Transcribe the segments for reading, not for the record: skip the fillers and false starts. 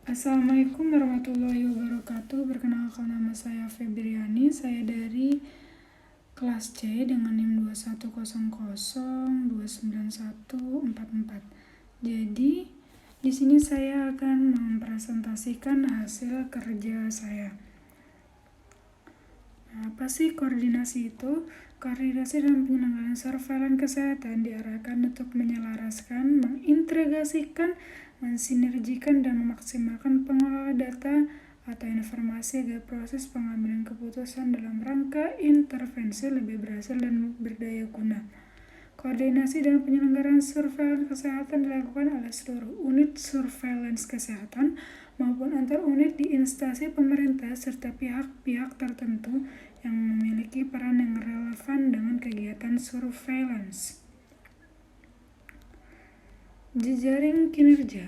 Assalamualaikum warahmatullahi wabarakatuh. Perkenalkan, nama saya Febriani. Saya dari kelas C dengan NIM 2100291144. Jadi, di sini saya akan mempresentasikan hasil kerja saya. Apa sih koordinasi itu? Koordinasi dalam penyelenggaraan surveillance kesehatan diarahkan untuk menyelaraskan, mengintegrasikan, mensinergikan, dan memaksimalkan pengelola data atau informasi agar proses pengambilan keputusan dalam rangka intervensi lebih berhasil dan berdaya guna. Koordinasi dalam penyelenggaraan surveillance kesehatan dilakukan oleh seluruh unit surveillance kesehatan maupun antar unit di instansi pemerintah serta pihak-pihak tertentu yang memiliki peran yang relevan dengan kegiatan surveillance. Jejaring kinerja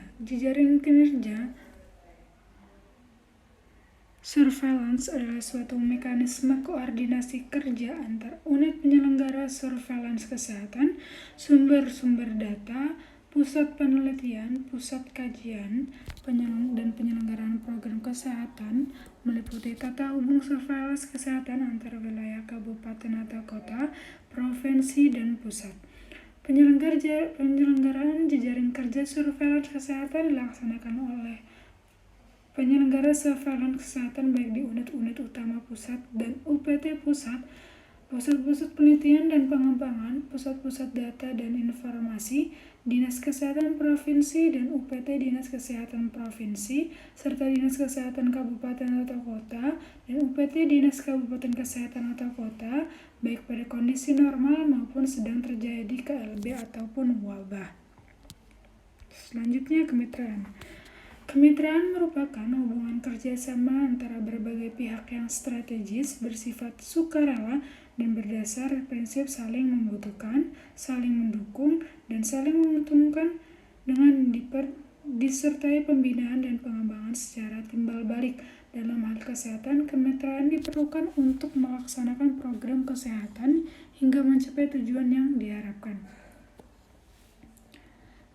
surveillance adalah suatu mekanisme koordinasi kerja antar unit penyelenggara surveillance kesehatan, sumber-sumber data, pusat penelitian, pusat kajian, dan penyelenggaraan program kesehatan, meliputi tata hubung surveillance kesehatan antar wilayah kabupaten atau kota, provinsi, dan pusat. Penyelenggaraan jejaring kerja surveillance kesehatan dilaksanakan oleh penyelenggara surveillance kesehatan baik di unit-unit utama pusat dan UPT pusat, pusat-pusat penelitian dan pengembangan, pusat-pusat data dan informasi, Dinas Kesehatan Provinsi dan UPT Dinas Kesehatan Provinsi, serta Dinas Kesehatan Kabupaten atau Kota dan UPT Dinas Kabupaten Kesehatan atau Kota, baik pada kondisi normal maupun sedang terjadi KLB ataupun wabah. Selanjutnya, kemitraan. Kemitraan merupakan hubungan kerjasama antara berbagai pihak yang strategis, bersifat sukarela, dan berdasar prinsip saling membutuhkan, saling mendukung, dan saling menguntungkan dengan disertai pembinaan dan pengembangan secara timbal balik. Dalam hal kesehatan, kemitraan diperlukan untuk melaksanakan program kesehatan hingga mencapai tujuan yang diharapkan.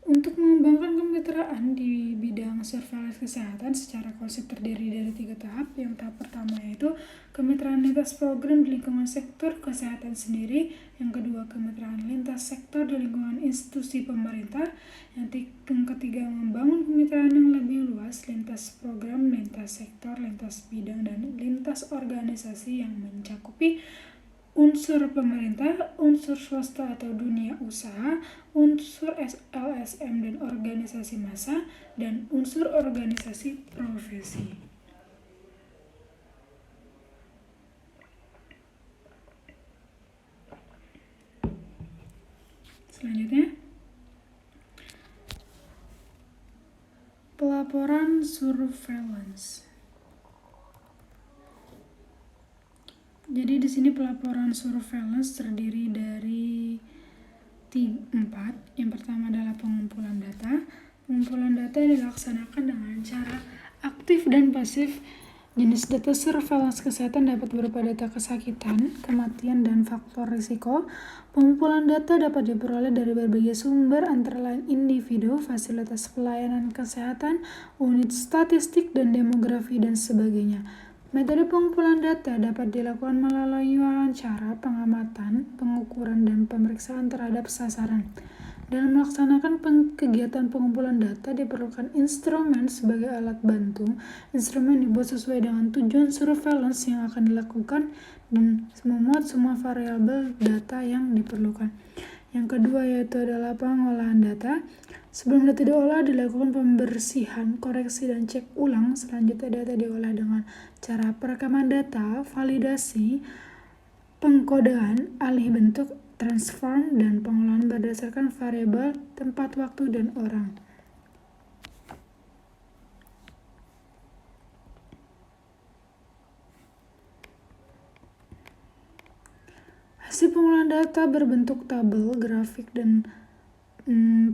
Untuk mengembangkan kemitraan di bidang surveillance kesehatan secara konsep terdiri dari 3 tahap. Yang tahap pertama yaitu kemitraan lintas program di lingkungan sektor kesehatan sendiri. Yang kedua, kemitraan lintas sektor di lingkungan institusi pemerintah. Yang ketiga, membangun kemitraan yang lebih luas, lintas program, lintas sektor, lintas bidang, dan lintas organisasi yang mencakupi unsur pemerintah, unsur swasta atau dunia usaha, unsur LSM dan organisasi massa, dan unsur organisasi profesi. Selanjutnya, pelaporan surveillance. Jadi di sini pelaporan surveillance terdiri dari 4. Yang pertama adalah pengumpulan data. Pengumpulan data dilaksanakan dengan cara aktif dan pasif. Jenis data surveillance kesehatan dapat berupa data kesakitan, kematian, dan faktor risiko. Pengumpulan data dapat diperoleh dari berbagai sumber antara lain individu, fasilitas pelayanan kesehatan, unit statistik dan demografi, dan sebagainya. Metode pengumpulan data dapat dilakukan melalui wawancara, pengamatan, pengukuran, dan pemeriksaan terhadap sasaran. Dalam melaksanakan kegiatan pengumpulan data diperlukan instrumen sebagai alat bantu. Instrumen dibuat sesuai dengan tujuan surveillance yang akan dilakukan dan memuat semua variabel data yang diperlukan. Yang kedua yaitu adalah pengolahan data. Sebelum data diolah, dilakukan pembersihan, koreksi, dan cek ulang. Selanjutnya data diolah dengan cara perekaman data, validasi, pengkodean, alih bentuk, transform, dan pengolahan berdasarkan variabel tempat, waktu, dan orang. Hasil pengolahan data berbentuk tabel, grafik, dan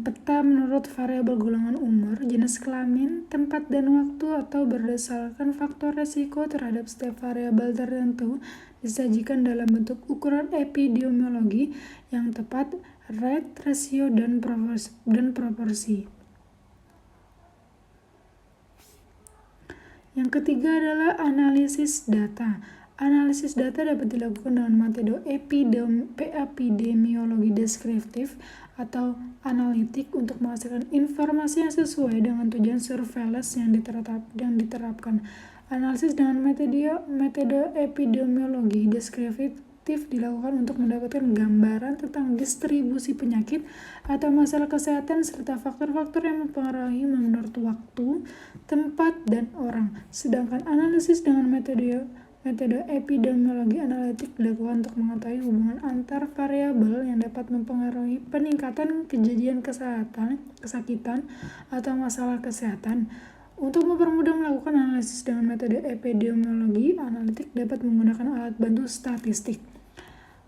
peta menurut variabel golongan umur, jenis kelamin, tempat, dan waktu, atau berdasarkan faktor resiko terhadap setiap variabel tertentu disajikan dalam bentuk ukuran epidemiologi yang tepat, rate, rasio, dan proporsi. Yang ketiga adalah analisis data. Analisis data dapat dilakukan dengan metode epidemiologi deskriptif atau analitik untuk menghasilkan informasi yang sesuai dengan tujuan surveillance yang diterapkan. Analisis dengan metode epidemiologi deskriptif dilakukan untuk mendapatkan gambaran tentang distribusi penyakit atau masalah kesehatan serta faktor-faktor yang mempengaruhi menurut waktu, tempat, dan orang. Sedangkan analisis dengan metode epidemiologi analitik dilakukan untuk mengetahui hubungan antar variabel yang dapat mempengaruhi peningkatan kejadian kesakitan atau masalah kesehatan. Untuk mempermudah melakukan analisis dengan metode epidemiologi analitik dapat menggunakan alat bantu statistik.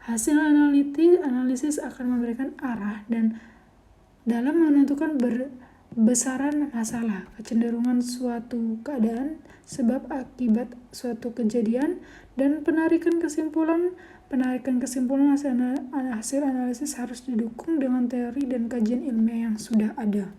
Hasil analisis akan memberikan arah dan dalam menentukan besaran masalah, kecenderungan suatu keadaan, sebab akibat suatu kejadian, dan penarikan kesimpulan hasil analisis harus didukung dengan teori dan kajian ilmiah yang sudah ada.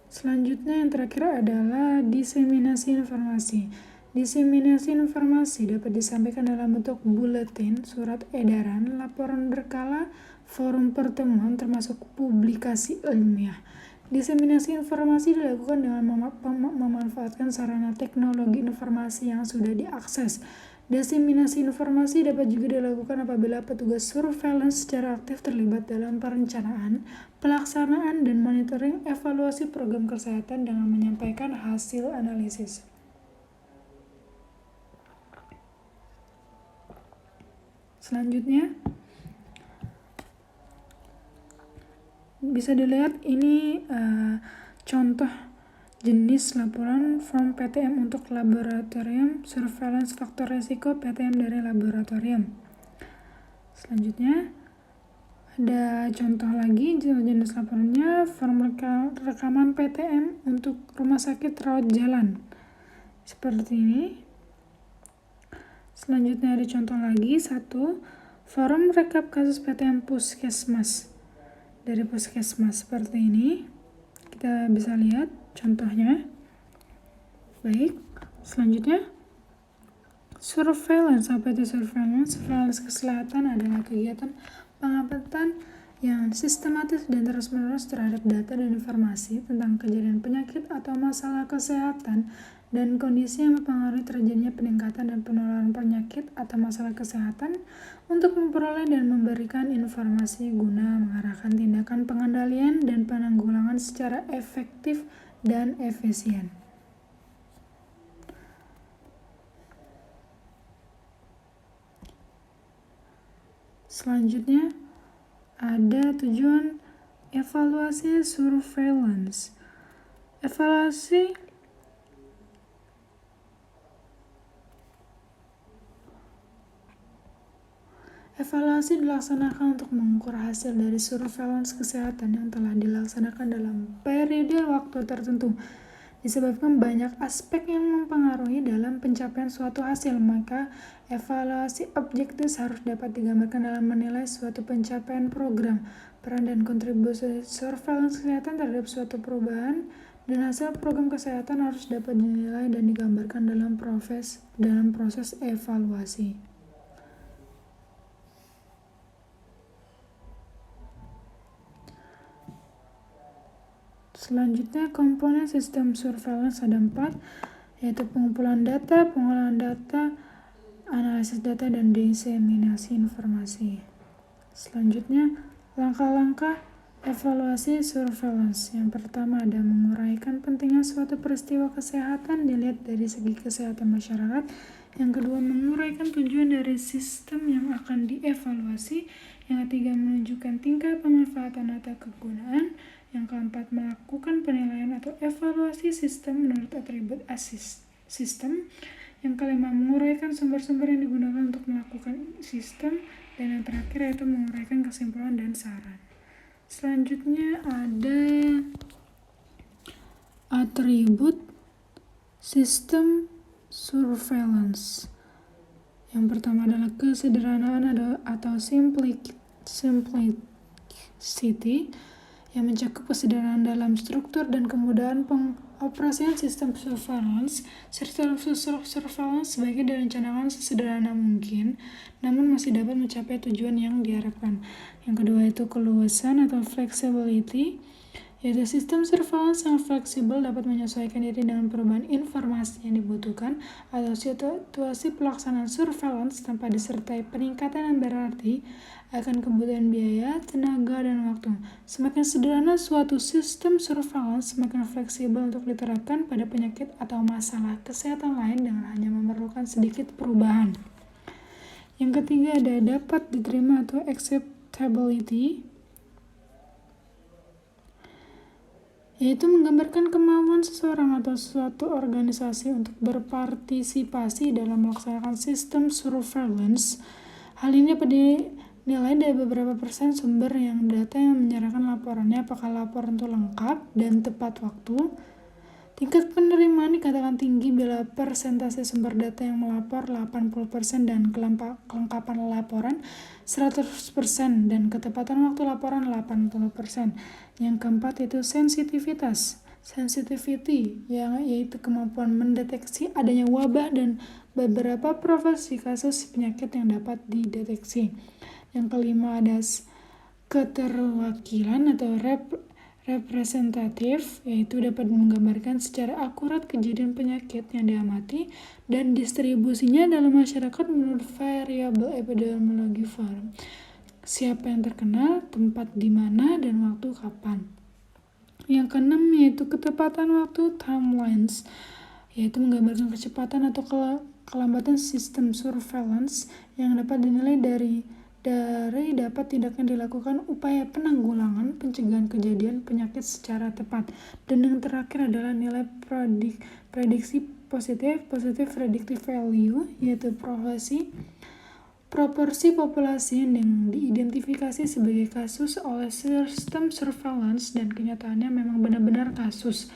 Selanjutnya yang terakhir adalah diseminasi informasi. Diseminasi informasi dapat disampaikan dalam bentuk buletin, surat edaran, laporan berkala, forum pertemuan, termasuk publikasi ilmiah. Diseminasi informasi dilakukan dengan memanfaatkan sarana teknologi informasi yang sudah diakses. Diseminasi informasi dapat juga dilakukan apabila petugas surveillance secara aktif terlibat dalam perencanaan, pelaksanaan, dan monitoring evaluasi program kesehatan dengan menyampaikan hasil analisis. Selanjutnya, bisa dilihat ini contoh jenis laporan form PTM untuk laboratorium, surveillance faktor risiko PTM dari laboratorium. Selanjutnya, ada contoh lagi jenis laporannya form rekaman PTM untuk rumah sakit rawat jalan. Seperti ini. Selanjutnya ada contoh lagi, 1. Forum rekap kasus PTM Puskesmas. Dari Puskesmas seperti ini. Kita bisa lihat contohnya. Baik, selanjutnya surveillance. Apa itu surveillance? Surveillance kesehatan adalah kegiatan pengamatan yang sistematis dan terus-menerus terhadap data dan informasi tentang kejadian penyakit atau masalah kesehatan dan kondisi yang mempengaruhi terjadinya peningkatan dan penularan penyakit atau masalah kesehatan untuk memperoleh dan memberikan informasi guna mengarahkan tindakan pengendalian dan penanggulangan secara efektif dan efisien. Selanjutnya ada tujuan evaluasi surveillance. Evaluasi dilaksanakan untuk mengukur hasil dari surveillance kesehatan yang telah dilaksanakan dalam periode waktu tertentu. Disebabkan banyak aspek yang mempengaruhi dalam pencapaian suatu hasil, maka evaluasi objektif harus dapat digambarkan dalam menilai suatu pencapaian program, peran dan kontribusi surveillance kesehatan terhadap suatu perubahan, dan hasil program kesehatan harus dapat dinilai dan digambarkan dalam proses evaluasi. Selanjutnya, komponen sistem surveillance ada 4, yaitu pengumpulan data, pengolahan data, analisis data, dan diseminasi informasi. Selanjutnya, langkah-langkah evaluasi surveillance. Yang pertama ada menguraikan pentingnya suatu peristiwa kesehatan dilihat dari segi kesehatan masyarakat. Yang kedua, menguraikan tujuan dari sistem yang akan dievaluasi. Yang ketiga, menunjukkan tingkah pemanfaatan data kegunaan. Yang keempat, melakukan penilaian atau evaluasi sistem menurut atribut sistem. Yang kelima, menguraikan sumber-sumber yang digunakan untuk melakukan sistem. Dan yang terakhir yaitu menguraikan kesimpulan dan saran. Selanjutnya ada atribut sistem surveillance. Yang pertama adalah kesederhanaan atau simplicity, yang mencakup kesederhanaan dalam struktur dan kemudahan Operasian sistem surveillance. Sistem surveillance sebaiknya direncanakan sesederhana mungkin, namun masih dapat mencapai tujuan yang diharapkan. Yang kedua itu keluasan atau flexibility, yaitu sistem surveillance yang fleksibel dapat menyesuaikan diri dengan perubahan informasi yang dibutuhkan atau situasi pelaksanaan surveillance tanpa disertai peningkatan yang berarti akan kebutuhan biaya, tenaga, dan waktu. Semakin sederhana suatu sistem surveillance, semakin fleksibel untuk diterapkan pada penyakit atau masalah kesehatan lain dengan hanya memerlukan sedikit perubahan. Yang ketiga ada dapat diterima atau acceptability, yaitu menggambarkan kemauan seseorang atau suatu organisasi untuk berpartisipasi dalam melaksanakan sistem surveillance. Hal ini dapat dinilai dari beberapa persen sumber yang data yang menyerahkan laporannya, apakah laporan itu lengkap dan tepat waktu. Tingkat penerimaan dikatakan tinggi bila persentase sumber data yang melapor 80% dan kelengkapan laporan 100% dan ketepatan waktu laporan 80%. Yang keempat itu sensitivitas. Sensitivity, yaitu kemampuan mendeteksi adanya wabah dan beberapa profesi kasus penyakit yang dapat dideteksi. Yang kelima ada keterwakilan atau representatif, yaitu dapat menggambarkan secara akurat kejadian penyakit yang diamati dan distribusinya dalam masyarakat menurut variabel epidemiologi form. Siapa yang terkena, tempat di mana, dan waktu kapan. Yang keenam yaitu ketepatan waktu, timelines, yaitu menggambarkan kecepatan atau kelambatan sistem surveillance yang dapat dinilai dari dapat tidaknya dilakukan upaya penanggulangan pencegahan kejadian penyakit secara tepat. Dan yang terakhir adalah nilai prediksi positif predictive value, yaitu proporsi populasi yang diidentifikasi sebagai kasus oleh sistem surveillance dan kenyataannya memang benar-benar kasus.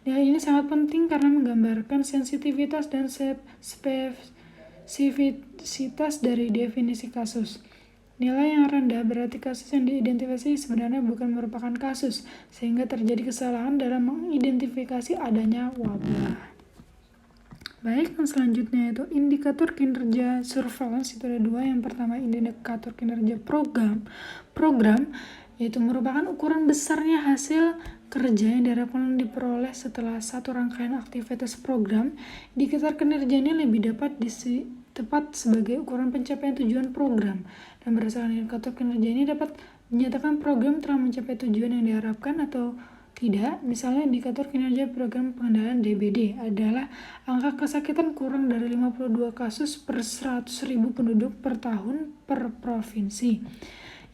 Nilai ini sangat penting karena menggambarkan sensitivitas dan spesifisitas dari definisi kasus. Nilai yang rendah berarti kasus yang diidentifikasi sebenarnya bukan merupakan kasus, sehingga terjadi kesalahan dalam mengidentifikasi adanya wabah. Baik, yang selanjutnya itu indikator kinerja surveillance. Itu ada dua. Yang pertama indikator kinerja program, yaitu merupakan ukuran besarnya hasil kerja yang diharapkan diperoleh setelah satu rangkaian aktivitas program. Indikator kinerja ini lebih dapat tepat sebagai ukuran pencapaian tujuan program, dan berdasarkan indikator kinerja ini dapat dinyatakan program telah mencapai tujuan yang diharapkan atau tidak. Misalnya indikator kinerja program pengendalian DBD adalah angka kesakitan kurang dari 52 kasus per 100.000 penduduk per tahun per provinsi.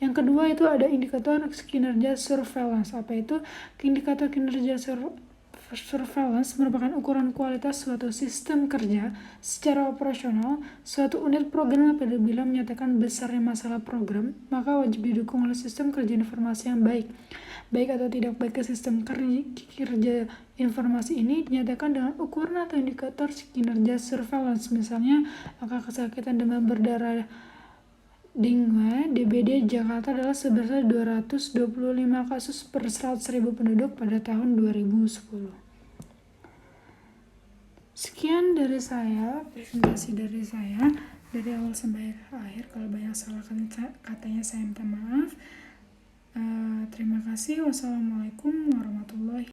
Yang kedua itu ada indikator kinerja surveillance. Apa itu? Indikator kinerja surveillance merupakan ukuran kualitas suatu sistem kerja secara operasional. Suatu unit program apabila menyatakan besarnya masalah program, maka wajib didukung oleh sistem kerja informasi yang baik atau tidak baik. Ke sistem kerja informasi ini dinyatakan dengan ukuran atau indikator kinerja surveillance. Misalnya, angka kesakitan demam berdarah dengue DBD Jakarta adalah sebesar 225 kasus per 100.000 penduduk pada tahun 2010. Sekian dari saya, presentasi dari saya dari awal sampai akhir. Kalau banyak salah katanya saya minta maaf. Terima kasih. Wassalamualaikum warahmatullahi wabarakatuh.